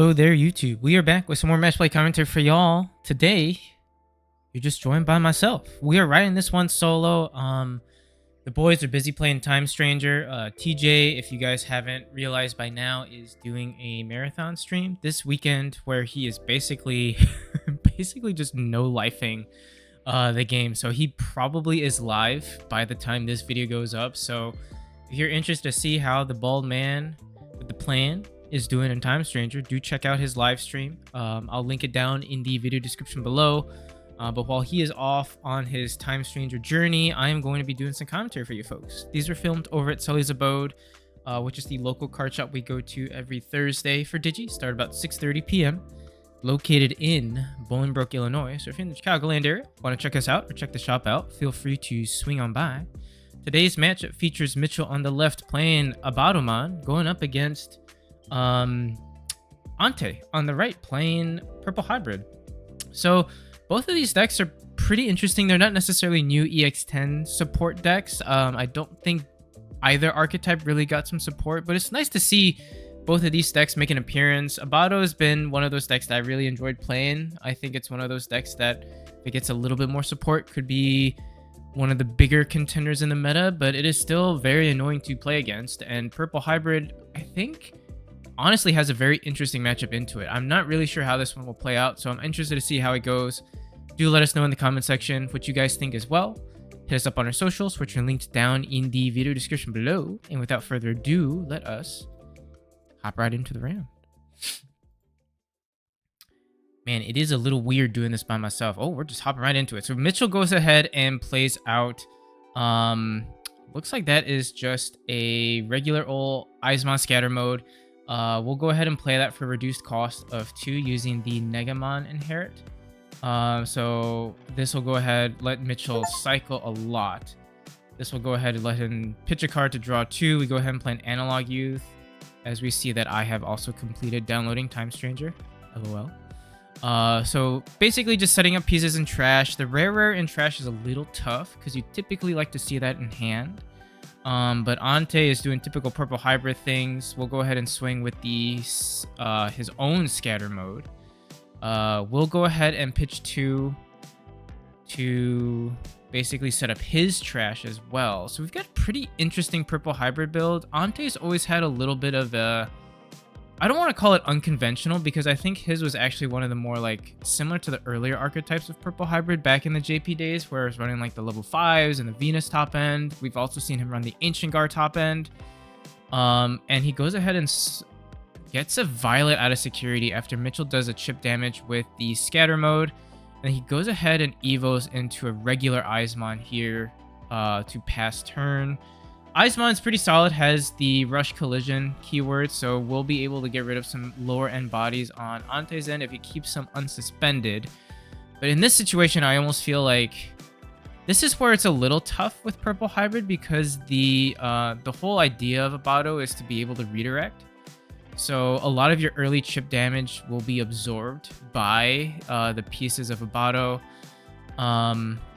Hello there, YouTube. We are back with some more match play commentary for y'all. Today, you're just joined by myself. We are writing this one solo. The boys are busy playing Time Stranger. TJ, if you guys haven't realized by now, is doing a marathon stream this weekend where he is basically just no-lifing the game. So he probably is live by the time this video goes up. So if you're interested to see how the bald man with the plan is doing in Time Stranger, do check out his live stream. I'll link it down in the video description below. But while he is off on his Time Stranger journey, I am going to be doing some commentary for you folks. These were filmed over at Sully's Abode, which is the local card shop we go to every Thursday for Digi. Start about 6:30 p.m. Located in Bolingbrook, Illinois. So if you're in the Chicagoland area, want to check us out or check the shop out, feel free to swing on by. Today's matchup features Mitchell on the left playing Abbadomon, going up against Ante on the right playing Purple Hybrid. So both of these decks are pretty interesting. They're not necessarily new EX-10 support decks. I don't think either archetype really got some support, but it's nice to see both of these decks make an appearance. Abado has been one of those decks that I really enjoyed playing. I think it's one of those decks that, if it gets a little bit more support, could be one of the bigger contenders in the meta, but it is still very annoying to play against. And Purple Hybrid, I think, honestly has a very interesting matchup into it. I'm not really sure how this one will play out, so I'm interested to see how it goes. Do let us know in the comment section what you guys think as well. Hit us up on our socials, which are linked down in the video description below. And without further ado, let us hop right into the round. Man, it is a little weird doing this by myself. Oh, we're just hopping right into it. So Mitchell goes ahead and plays out. Looks like that is just a regular old Eismon scatter mode. We'll go ahead and play that for reduced cost of 2 using the Negamon Inherit. So this will go ahead, let Mitchell cycle a lot. This will go ahead and let him pitch a card to draw 2. We go ahead and play an Analog Youth, as we see that I have also completed downloading Time Stranger. LOL. So basically just setting up pieces in trash. The rare in trash is a little tough because you typically like to see that in hand. But Ante is doing typical Purple Hybrid things. We'll go ahead and swing with the his own scatter mode. We'll go ahead and pitch 2 to basically set up his trash as well. So we've got a pretty interesting Purple Hybrid build. Ante's always had a little bit of a, I don't want to call it unconventional, because I think his was actually one of the more like similar to the earlier archetypes of Purple Hybrid back in the JP days, where it's running like the level 5s and the Venus top end. We've also seen him run the Ancient Guard top end. And he goes ahead and gets a Violet out of security after Mitchell does a chip damage with the scatter mode. And he goes ahead and evos into a regular Eismon here to pass turn. Eismon's pretty solid, has the Rush Collision keyword, so we'll be able to get rid of some lower end bodies on Ante's end if he keeps them unsuspended. But in this situation, I almost feel like this is where it's a little tough with Purple Hybrid, because the whole idea of Abado is to be able to redirect. So a lot of your early chip damage will be absorbed by the pieces of Abado,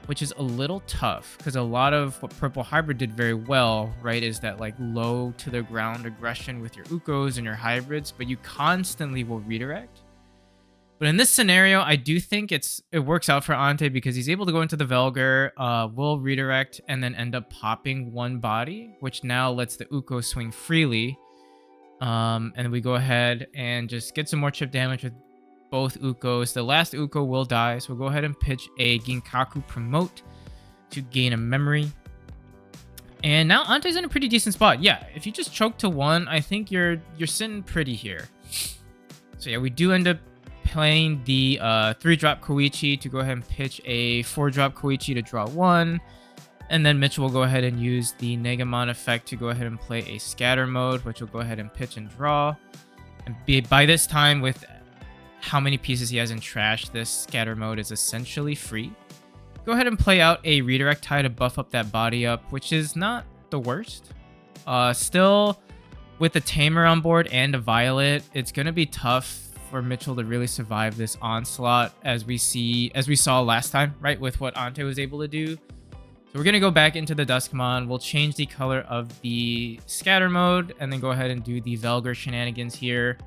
which is a little tough, because a lot of what Purple Hybrid did very well, right, is that like low to the ground aggression with your Ukos and your hybrids, but you constantly will redirect. But in this scenario, I do think it works out for Ante, because he's able to go into the Velgar, will redirect, and then end up popping one body, which now lets the Uko swing freely. And we go ahead and just get some more chip damage with both Ukos. The last Uko will die, so we'll go ahead and pitch a Ginkaku Promote to gain a memory. And now Ante's in a pretty decent spot. Yeah, if you just choke to 1, I think you're sitting pretty here. So yeah, we do end up playing the 3-drop Koichi to go ahead and pitch a 4-drop Koichi to draw 1. And then Mitchell will go ahead and use the Negamon effect to go ahead and play a scatter mode, which will go ahead and pitch and draw. And by this time, with how many pieces he has in trash, this scatter mode is essentially free. Go ahead and play out a redirect tie to buff up that body up, which is not the worst. Still, with the Tamer on board and a Violet, it's going to be tough for Mitchell to really survive this onslaught, as we saw last time, right, with what Ante was able to do. So we're going to go back into the Duskmon. We'll change the color of the scatter mode and then go ahead and do the Velgar shenanigans here.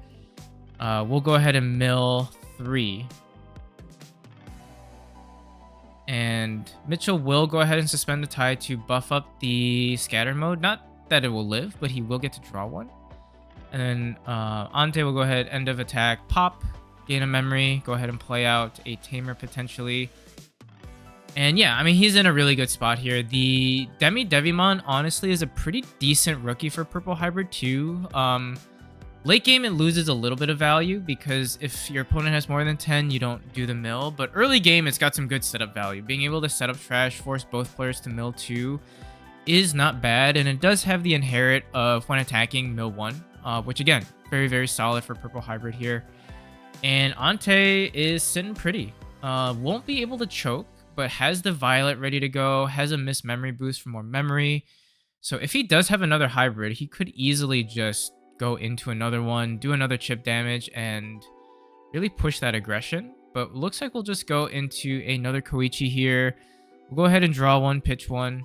We'll go ahead and mill 3. And Mitchell will go ahead and suspend the tide to buff up the scatter mode. Not that it will live, but he will get to draw one. And then Ante will go ahead, end of attack, pop, gain a memory, go ahead and play out a tamer potentially. And yeah, I mean, he's in a really good spot here. The Digimon, honestly, is a pretty decent rookie for Purple Hybrid too. Late game, it loses a little bit of value because if your opponent has more than 10, you don't do the mill. But early game, it's got some good setup value. Being able to set up trash, force both players to mill 2 is not bad. And it does have the inherit of when attacking, mill 1, which again, very, very solid for Purple Hybrid here. And Ante is sitting pretty. Won't be able to choke, but has the Violet ready to go, has a missed memory boost for more memory. So if he does have another hybrid, he could easily just go into another one, do another chip damage, and really push that aggression. But looks like we'll just go into another Koichi here. We'll go ahead and draw one, pitch one.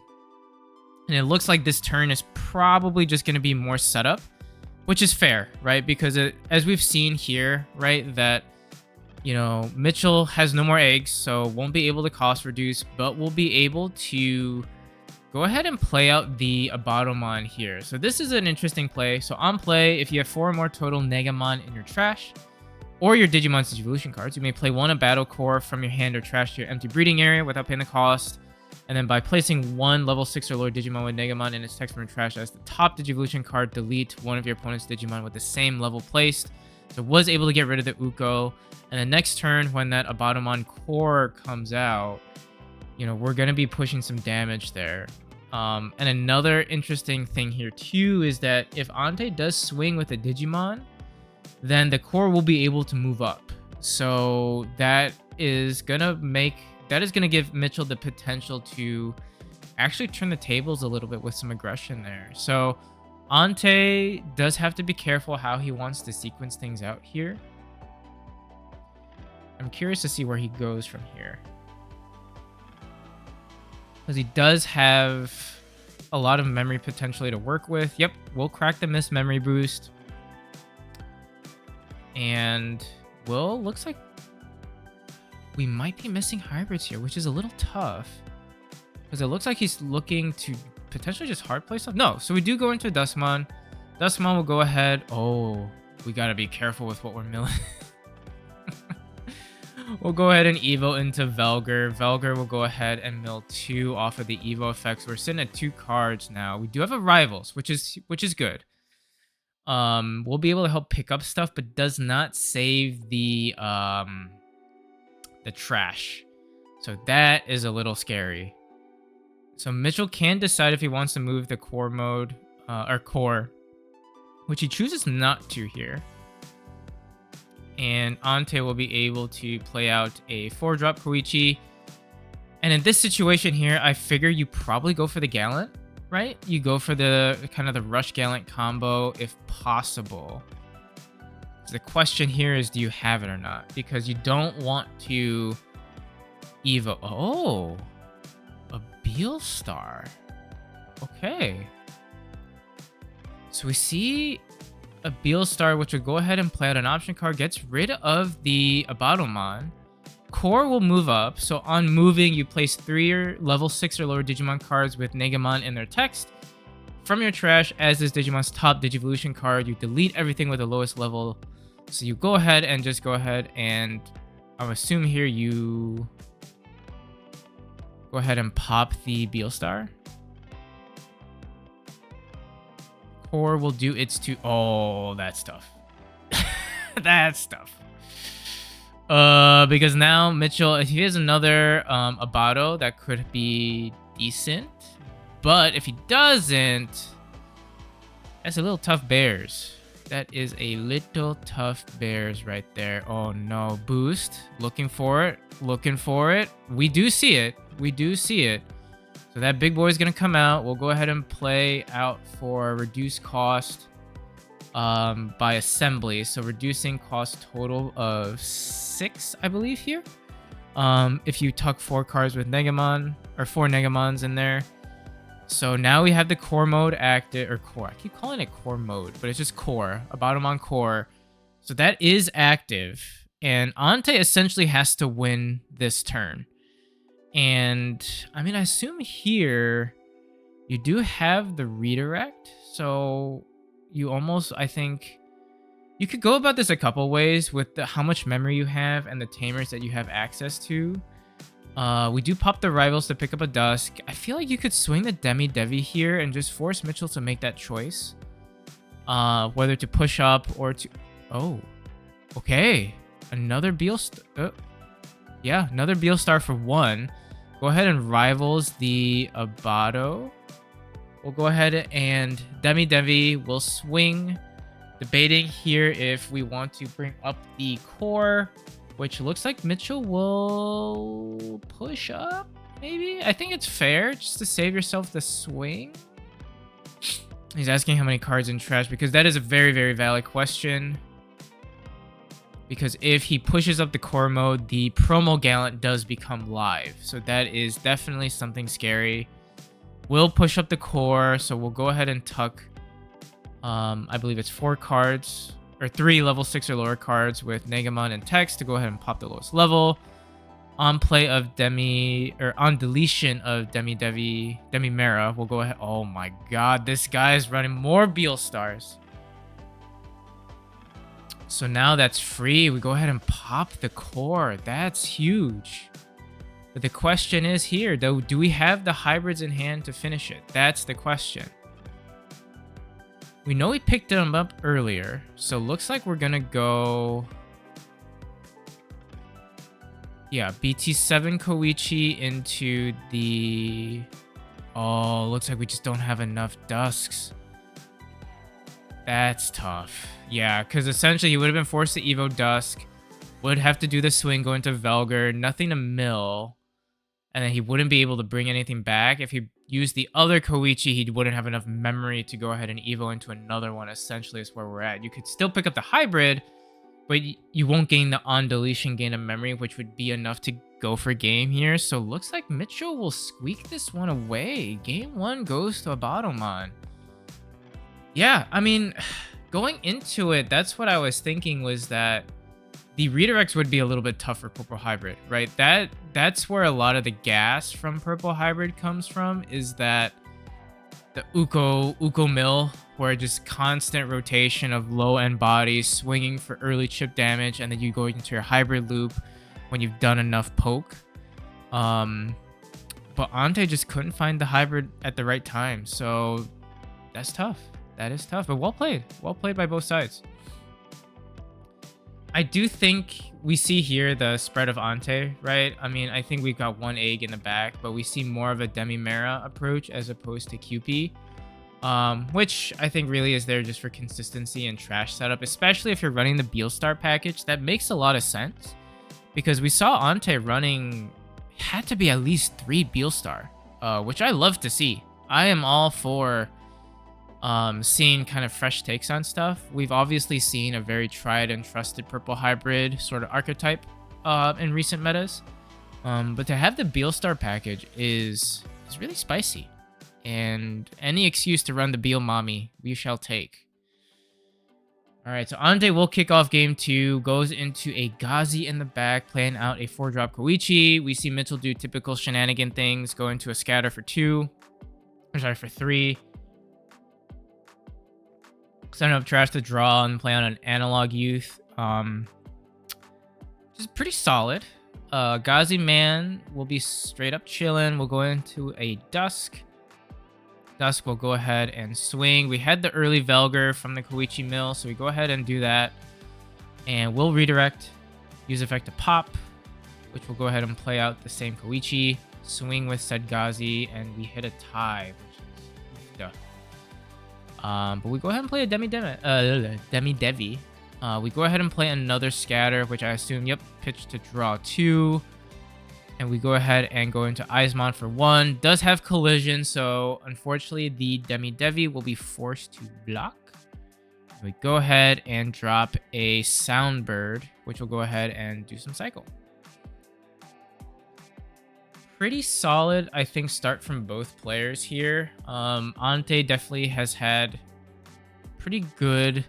And it looks like this turn is probably just going to be more setup, which is fair, right? Because as we've seen here, right, that, you know, Mitchell has no more eggs, so won't be able to cost reduce, but will be able to go ahead and play out the Abbadomon here. So this is an interesting play. So on play, if you have 4 or more total Negamon in your trash, or your Digimon TCG Evolution cards, you may play one Abado core from your hand or trash to your empty breeding area without paying the cost. And then by placing one level 6 or lower Digimon with Negamon in its text from your trash as the top Digivolution card, delete one of your opponent's Digimon with the same level placed. So was able to get rid of the Uko. And the next turn, when that Abbadomon core comes out, you know, we're going to be pushing some damage there. And another interesting thing here too is that if Ante does swing with a Digimon, then the core will be able to move up. So that is going to give Mitchell the potential to actually turn the tables a little bit with some aggression there. So Ante does have to be careful how he wants to sequence things out here. I'm curious to see where he goes from here, because he does have a lot of memory potentially to work with. Yep, we'll crack the missed memory boost. And, well, looks like we might be missing hybrids here, which is a little tough, because it looks like he's looking to potentially just hard play stuff. No, so we do go into Dustmon. Dustmon will go ahead. Oh, we got to be careful with what we're milling. We'll go ahead and Evo into Velgar. Velgar will go ahead and mill 2 off of the Evo effects. We're sitting at 2 cards now. We do have a Rivals, which is good. We'll be able to help pick up stuff, but does not save the trash. So that is a little scary. So Mitchell can decide if he wants to move the core mode, or core, which he chooses not to here. And Ante will be able to play out a 4-drop Koichi. And in this situation here, I figure you probably go for the Gallant, right? You go for the kind of the Rush Gallant combo if possible. The question here is, do you have it or not? Because you don't want to Evo. Oh, a Beelstar. Okay. So we see a Beelstar, which will go ahead and play out an option card, gets rid of the Abbadomon. Core will move up. So on moving, you place 3 level 6 or lower Digimon cards with Negamon in their text from your trash as this Digimon's top Digivolution card. You delete everything with the lowest level. So you go ahead and I'm assuming here you go ahead and pop the Beelstar. Core will do its 2. Oh, that stuff. That stuff. Because now Mitchell, if he has another Abado, that could be decent. But if he doesn't, that's a little tough bears. That is a little tough bears right there. Oh no, boost. Looking for it. Looking for it. We do see it. We do see it. So that big boy is going to come out. We'll go ahead and play out for reduced cost by assembly. So reducing cost total of 6, I believe here. If you tuck 4 cards with Negamon, or 4 Negamons in there. So now we have the core mode active, or core. I keep calling it core mode, but it's just core. Abbadomon core. So that is active. And Ante essentially has to win this turn. And I mean, I assume here you do have the redirect. So you almost, I think, you could go about this a couple ways with how much memory you have and the tamers that you have access to. We do pop the rivals to pick up a Dusk. I feel like you could swing the Demi-Devi here and just force Mitchell to make that choice. Whether to push up or to... Oh, okay. Another another Beelstar for 1. Go ahead and rivals the Abado. We'll go ahead and Demi-Devi will swing. Debating here if we want to bring up the core, which looks like Mitchell will push up, maybe? I think it's fair just to save yourself the swing. He's asking how many cards in trash, because that is a very, very valid question. Because if he pushes up the core mode, the promo Gallant does become live. So that is definitely something scary. We'll push up the core, so we'll go ahead and tuck... I believe it's 4 cards, or 3 level 6 or lower cards with Negamon and Text to go ahead and pop the lowest level. On play of on deletion of Demi-Mera, we'll go ahead. Oh my god, this guy is running more Beelstars. So now that's free. We go ahead and pop the core. That's huge. But the question is here, though, do we have the hybrids in hand to finish it? That's the question. We know we picked them up earlier, so looks like we're gonna go... Yeah, BT7 Koichi into the... Oh, looks like we just don't have enough Dusks. That's tough. Yeah, because essentially he would have been forced to Evo Dusk, would have to do the swing, go into Velgar, nothing to mill, and then he wouldn't be able to bring anything back. If he used the other Koichi, he wouldn't have enough memory to go ahead and Evo into another one, essentially is where we're at. You could still pick up the hybrid, but you won't gain the on-deletion gain of memory, which would be enough to go for game here. So looks like Mitchell will squeak this one away. Game 1 goes to Abbadomon. Yeah, I mean, going into it, that's what I was thinking, was that the redirects would be a little bit tougher Purple Hybrid, right? That's where a lot of the gas from Purple Hybrid comes from, is that the Uko mill, where just constant rotation of low-end bodies, swinging for early chip damage, and then you go into your hybrid loop when you've done enough poke. But Ante just couldn't find the hybrid at the right time, so that's tough. That is tough, but well played. Well played by both sides. I do think we see here the spread of Ante, right? I mean, I think we've got one egg in the back, but we see more of a Demi-Mera approach as opposed to QP, which I think really is there just for consistency and trash setup, especially if you're running the Beelstar package. That makes a lot of sense, because we saw Ante running, had to be at least 3 Beelstar, which I love to see. I am all for seeing kind of fresh takes on stuff. We've obviously seen a very tried and trusted purple hybrid sort of archetype in recent metas, but to have the Beelstar package is really spicy, and any excuse to run the Beel Mommy we shall take. All right, so Ante will kick off game 2, goes into a Gazi in the back, playing out a 4-drop Koichi. We see Mitchell do typical shenanigan things, go into a scatter for 3. Setting up trash to draw and play on an analog youth. Just pretty solid. Gazi Man will be straight up chilling. We'll go into a Dusk. Dusk will go ahead and swing. We had the early Velgar from the Koichi mill, so we go ahead and do that. And we'll redirect. Use effect to pop, which will go ahead and play out the same Koichi. Swing with said Gazi, and we hit a tie, which is duh. But we go ahead and play a Demi-Devi. We go ahead and play another scatter, which I assume, yep, pitch to draw 2. And we go ahead and go into Eismon for 1. Does have collision, so unfortunately the Demi-Devi will be forced to block. We go ahead and drop a Soundbird, which will go ahead and do some cycle. Pretty solid, I think, start from both players here. Ante definitely has had pretty good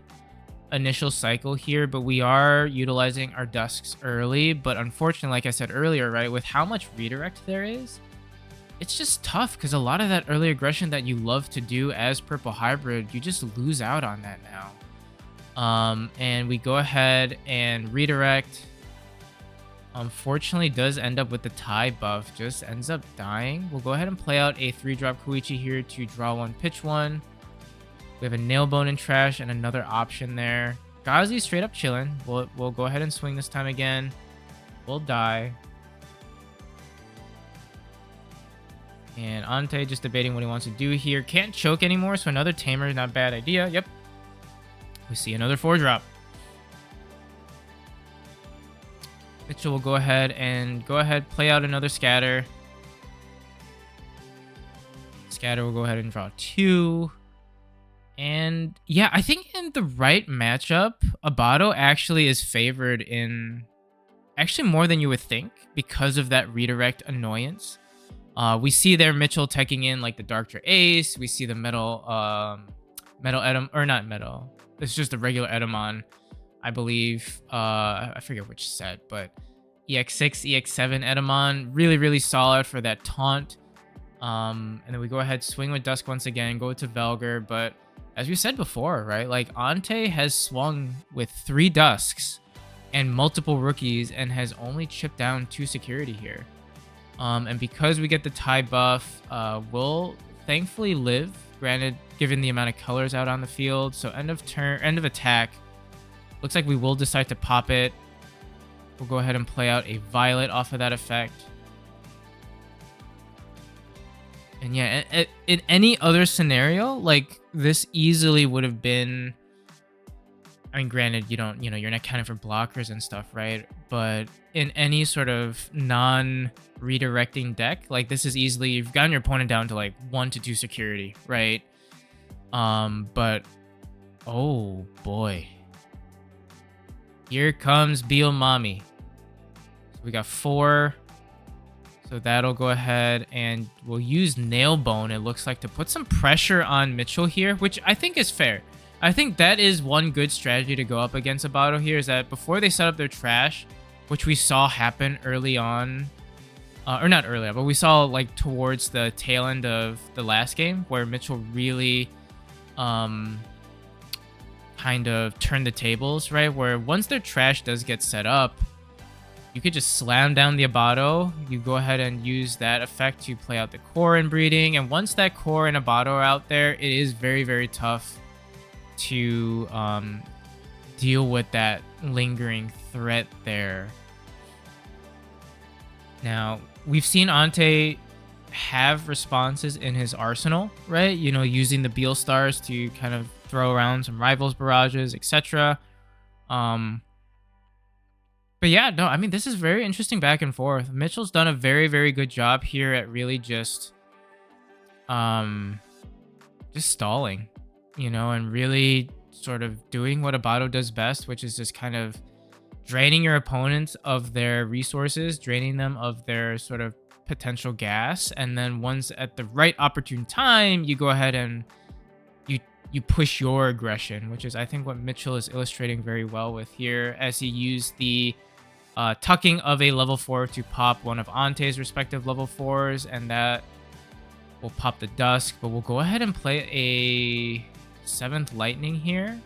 initial cycle here, but we are utilizing our dusks early. But unfortunately, like I said earlier, right, with how much redirect there is, it's just tough because a lot of that early aggression that you love to do as purple hybrid, you just lose out on that now. And we go ahead and redirect. Unfortunately, does end up with the tie buff, just ends up dying. We'll go ahead and play out a 3-drop Koichi here to draw 1, pitch 1. We have a Nailbone in trash and another option there. Gazi straight up chilling. We'll go ahead and swing this time again. We'll die. And Ante just debating what he wants to do here. Can't choke anymore, so another Tamer, not a bad idea. Yep. We see another 4-drop. Mitchell will go ahead, play out another Scatter. Scatter will go ahead and draw 2. And yeah, I think in the right matchup, Abado actually is favored in actually more than you would think because of that redirect annoyance. We see there Mitchell teching in like the Darktra Ace. We see the metal Edom, or not metal. It's just a regular Abbadomon, I believe. I forget which set, but EX-6, EX-7 Abbadomon, really, really solid for that taunt. And then we go ahead, swing with Dusk once again, go to Velgar. But as we said before, right, like Ante has swung with 3 Dusks and multiple rookies and has only chipped down 2 security here. And because we get the tie buff, we'll thankfully live, granted, given the amount of colors out on the field. So end of attack. Looks like we will decide to pop it. We'll go ahead and play out a Violet off of that effect. And yeah, in any other scenario, like this easily would have been, I mean, granted, you're not counting for blockers and stuff, right? But in any sort of non-redirecting deck, like this is easily, you've gotten your opponent down to like 1 to 2 security, right? But oh boy. Here comes Biomami. So we got 4. So that'll go ahead and we'll use Nailbone, it looks like, to put some pressure on Mitchell here, which I think is fair. I think that is one good strategy to go up against Abado here, is that before they set up their trash, which we saw happen early on, or not early on, but we saw like towards the tail end of the last game where Mitchell really kind of turned the tables, right? Where once their trash does get set up, you could just slam down the Abado. You go ahead and use that effect to play out the core and breeding. And once that core and Abado are out there, it is very, very tough to deal with that lingering threat there. Now, we've seen Ante have responses in his arsenal, right? You know, using the Beal Stars to kind of throw around some Rivals barrages, etc. But yeah, no, I mean, this is very interesting back and forth. Mitchell's done a very, very good job here at really just stalling, you know, and really sort of doing what Abado does best, which is just kind of draining your opponents of their resources, draining them of their sort of potential gas. And then once at the right opportune time, you go ahead and you push your aggression, which is, I think, what Mitchell is illustrating very well with here, as he used the tucking of a level 4 to pop one of Ante's respective level 4s, and that will pop the Dusk. But we'll go ahead and play a 7th Lightning here.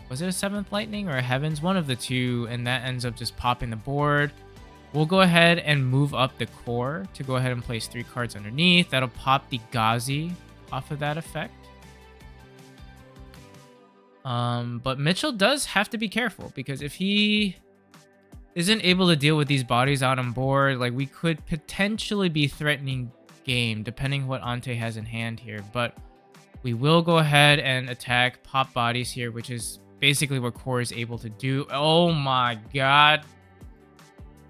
Was it a 7th Lightning or a Heavens? One of the two, and that ends up just popping the board. We'll go ahead and move up the core to go ahead and place 3 cards underneath. That'll pop the Gazi off of that effect. But Mitchell does have to be careful, because if he isn't able to deal with these bodies out on board, like, we could potentially be threatening game, depending what Ante has in hand here. But we will go ahead and attack pop bodies here, which is basically what core is able to do. Oh my god.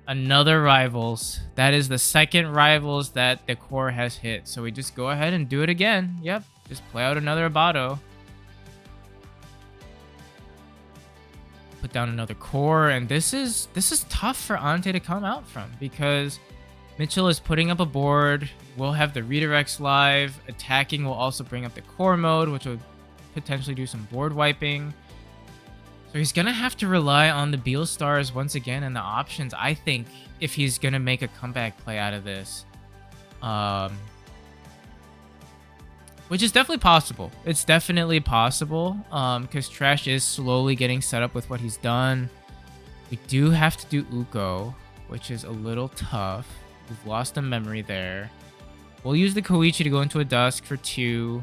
Another Rivals. That is the second Rivals that the core has hit. So we just go ahead and do it again. Yep. Just play out another Abado. Put down another core. And this is tough for Ante to come out from, because Mitchell is putting up a board. We'll have the redirects live. Attacking will also bring up the core mode, which will potentially do some board wiping. So he's going to have to rely on the Beal Stars once again and the options, I think, if he's going to make a comeback play out of this. Which is definitely possible. It's definitely possible because Trash is slowly getting set up with what he's done. We do have to do Uko, which is a little tough. We've lost a memory there. We'll use the Koichi to go into a Dusk for 2.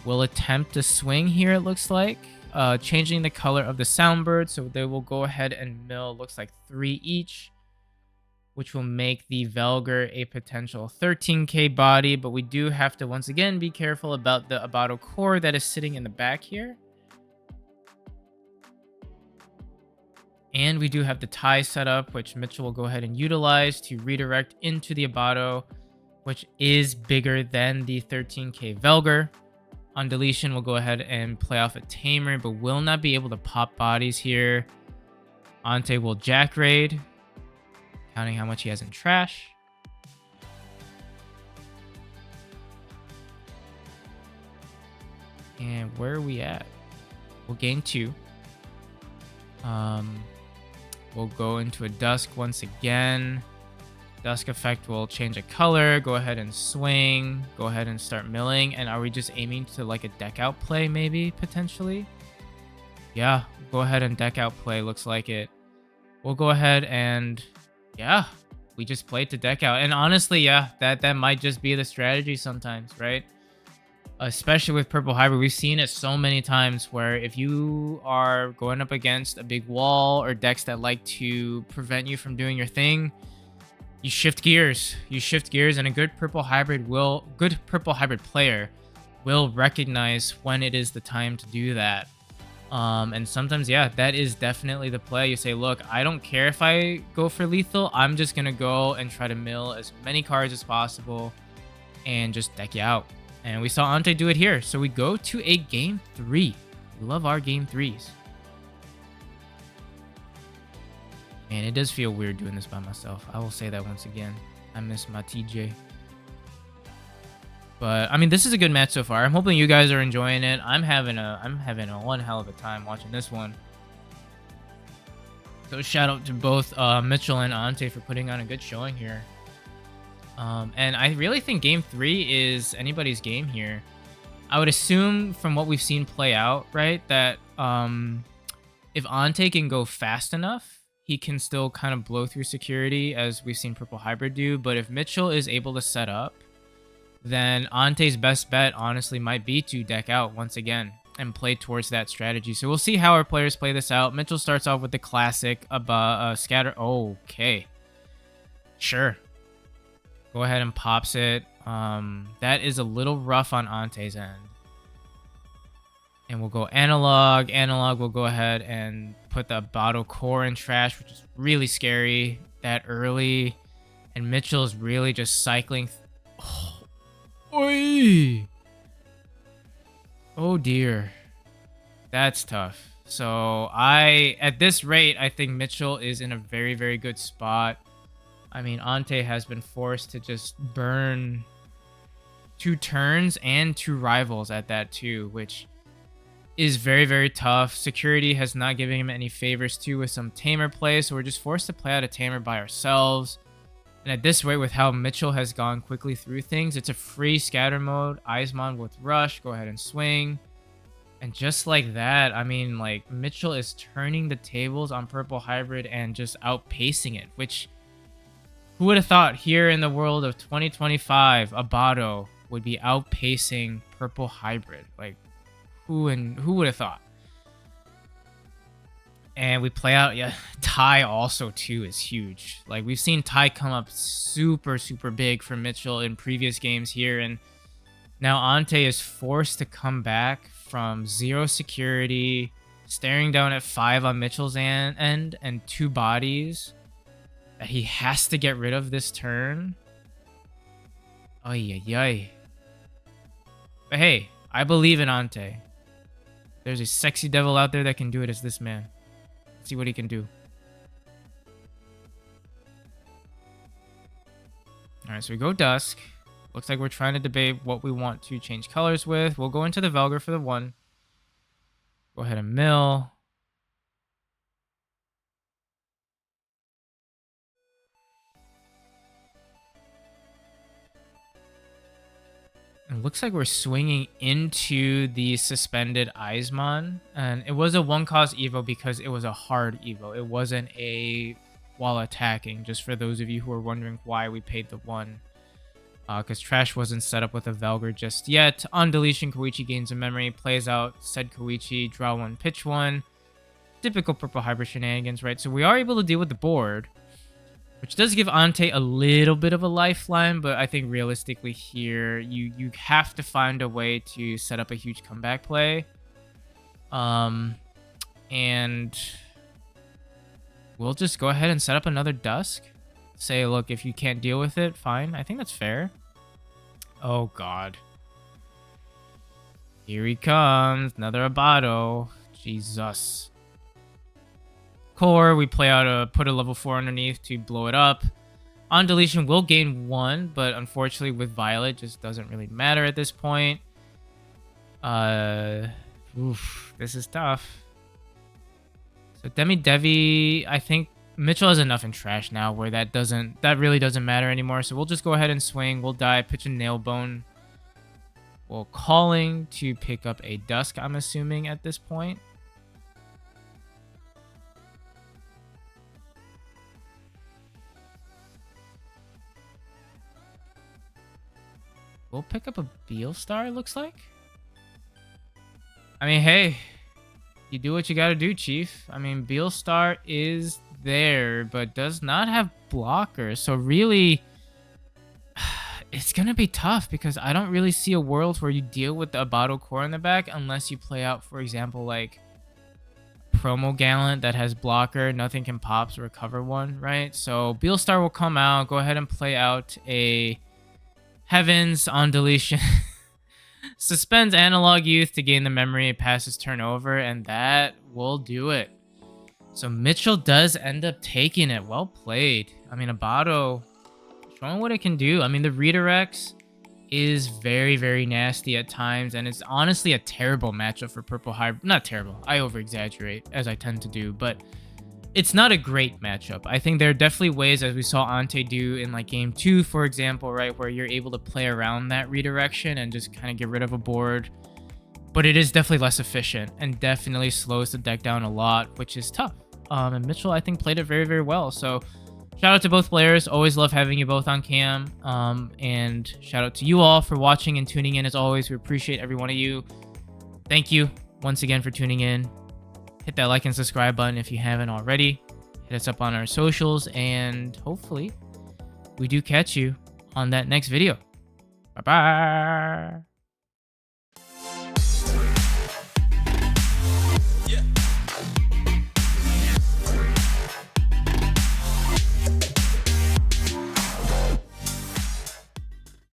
We'll attempt to swing here, it looks like. Changing the color of the Soundbird, so they will go ahead and mill, looks like 3 each, which will make the Velgar a potential 13k body, but we do have to once again be careful about the Abado core that is sitting in the back here. And we do have the tie set up, which Mitchell will go ahead and utilize to redirect into the Abado, which is bigger than the 13k Velgar. On deletion, we'll go ahead and play off a Tamer, but will not be able to pop bodies here. Ante will Jack Raid, counting how much he has in Trash. And where are we at? We'll gain 2. We'll go into a Dusk once again. Dusk effect will change a color, go ahead and swing, go ahead and start milling. And are we just aiming to like a deck out play maybe, potentially? Yeah, go ahead and deck out play, looks like it. We'll go ahead and, yeah, we just played to deck out. And honestly, yeah, that might just be the strategy sometimes, right? Especially with Purple Hybrid, we've seen it so many times where if you are going up against a big wall or decks that like to prevent you from doing your thing, you shift gears. You shift gears, and a good Purple Hybrid player will recognize when it is the time to do that. And sometimes, yeah, that is definitely the play. You say, look, I don't care if I go for lethal. I'm just gonna go and try to mill as many cards as possible and just deck you out. And we saw Ante do it here. So we go to a game 3. We love our game 3s. Man, it does feel weird doing this by myself. I will say that once again. I miss my TJ. But I mean, this is a good match so far. I'm hoping you guys are enjoying it. I'm having a one hell of a time watching this one. So shout out to both Mitchell and Ante for putting on a good showing here. And I really think game 3 is anybody's game here. I would assume from what we've seen play out, right, that if Ante can go fast enough, he can still kind of blow through security as we've seen Purple Hybrid do. But if Mitchell is able to set up, then Ante's best bet honestly might be to deck out once again and play towards that strategy. So we'll see how our players play this out. Mitchell starts off with the classic scatter. Okay. Sure. Go ahead and pops it. That is a little rough on Ante's end. And we'll go analog. Analog will go ahead and put the Abado core in Trash, which is really scary that early. And Mitchell is really just cycling. Oh. Oy. Oh dear. That's tough. So at this rate, I think Mitchell is in a very, very good spot. I mean, Ante has been forced to just burn 2 turns and 2 rivals at that too, which is very, very tough. Security has not given him any favors too with some Tamer play, so we're just forced to play out a Tamer by ourselves. And at this rate, with how Mitchell has gone quickly through things, it's a free scatter mode. Eismon with Rush, go ahead and swing. And just like that, I mean, like, Mitchell is turning the tables on Purple Hybrid and just outpacing it, which, who would have thought here in the world of 2025, Abado would be outpacing Purple Hybrid? Like, who would have thought? And we play out, yeah, tie also too is huge. Like, we've seen tie come up super, super big for Mitchell in previous games here. And now Ante is forced to come back from 0 security, staring down at 5 on Mitchell's end and 2 bodies that he has to get rid of this turn. Ay, ay, ay. But hey, I believe in Ante. There's a sexy devil out there that can do it as this man. Let's see what he can do. Alright, so we go Dusk. Looks like we're trying to debate what we want to change colors with. We'll go into the Velgar for the 1. Go ahead and mill. It looks like we're swinging into the suspended Eismon. And it was a 1-cost Evo because it was a hard Evo. It wasn't a while attacking, just for those of you who are wondering why we paid the 1. Because Trash wasn't set up with a Velgar just yet. On deletion, Koichi gains a memory, plays out said Koichi, draw 1, pitch 1. Typical purple hybrid shenanigans, right? So we are able to deal with the board, which does give Ante a little bit of a lifeline, but I think realistically here, you have to find a way to set up a huge comeback play. And we'll just go ahead and set up another Dusk. Say, look, if you can't deal with it, fine. I think that's fair. Oh, God. Here he comes. Another Abado. Jesus. Core, we play out a put a level 4 underneath to blow it up. On deletion, we'll gain 1, but unfortunately with Violet, just doesn't really matter at this point. This is tough. So Demi Devi, I think Mitchell has enough in Trash now where that really doesn't matter anymore. So we'll just go ahead and swing. We'll die, pitch a Nailbone. We'll calling to pick up a Dusk, I'm assuming, at this point. We'll pick up a Beelstar, it looks like. I mean, hey, you do what you gotta do, Chief. I mean, Beelstar is there, but does not have blockers. So really, it's gonna be tough because I don't really see a world where you deal with the Abado core in the back unless you play out, for example, like Promo Gallant that has blocker, nothing can pop to recover 1, right? So Beelstar will come out, go ahead and play out a Heavens on deletion. Suspends Analog Youth to gain the memory, passes turnover, and that will do it. So Mitchell does end up taking it. Well played. I mean, Abado showing what it can do. I mean, the redirects is very, very nasty at times, and it's honestly a terrible matchup for Purple Hybrid. Not terrible. I over-exaggerate, as I tend to do, but it's not a great matchup. I think there are definitely ways, as we saw Ante do in like game 2, for example, right, where you're able to play around that redirection and just kind of get rid of a board. But it is definitely less efficient and definitely slows the deck down a lot, which is tough. And Mitchell, I think, played it very, very well. So shout out to both players. Always love having you both on cam. And shout out to you all for watching and tuning in. As always, we appreciate every one of you. Thank you once again for tuning in. Hit that like and subscribe button if you haven't already. Hit us up on our socials, and hopefully we do catch you on that next video. Bye-bye.